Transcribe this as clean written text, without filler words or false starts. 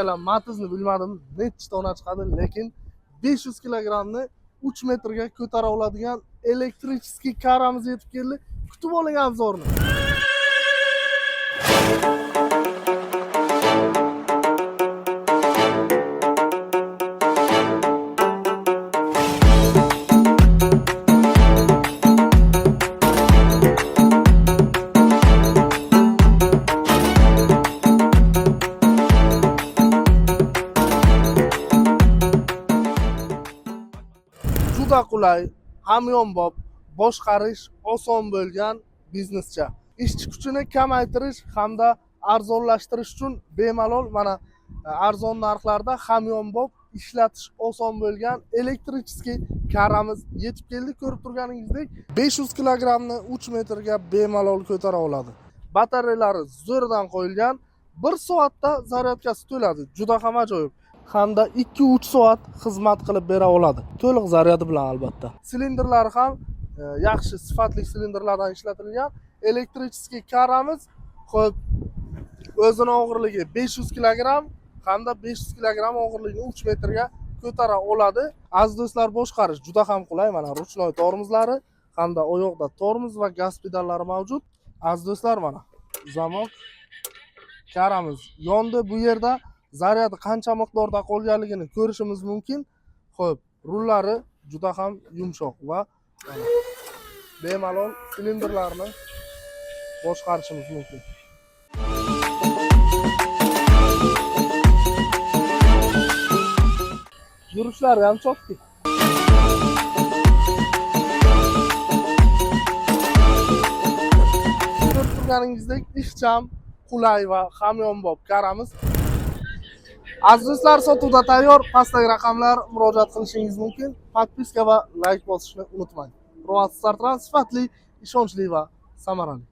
akalar matizni bilmadim necha tona chiqadi, lekin 500 kilogramni 3 metrga ko'tara oladigan elektrichеский karamiz yetib keldi. Kutib oling obzorni. Juda qulay, hamyonbop, boshqarish oson bo'lgan biznescha. Ishchi kuchini kamaytirish hamda arzonlashtirish uchun bemalol mana arzon narxlarda hamyonbop ishlatish oson bo'lgan elektrichеский karamiz yetib keldi. Ko'rib turganingizdek 500 kilogramni 3 metrga bemalol ko'tara oladi. Batareyalari zo'rdan qo'yilgan. 1 soatda zaryadkasi to'ladi. Juda ham ajoyib. Hamda 2-3 soat xizmat qilib bera oladi. To'liq zaryadi bilan albatta. Silindrlari ham yaxshi sifatli silindrlardan ishlatilgan elektrichеский karamiz. Xo'p, o'zining og'irligi 500 kilogramm hamda 500 kilogramm og'irligini 3 metrga ko'tara oladi. Aziz do'stlar, boshqarish juda ham qulay. Mana ruchnoy tormozlari hamda oyoqda tormoz va gaz pedallari mavjud. Aziz do'stlar, mana zamok karamiz yondi. Bu yerda zaryadi qancha miqdorda qolganligini ko'rishimiz mumkin. Xo'p, rullari juda ham yumshoq va bemalol silindrlarni boshqarishimiz mumkin. Yurishlari ham chotki. Ko'rib turganingizdek ixcham, qulay va hamyonbop karamiz. Aziz do'stlar, sotuvda tayyor. Pastdagi raqamlar murojaat qilishingiz mumkin. Podpiska va like bosishni unutmang. Ro'at Startran sifatli, ishonchli va samarali.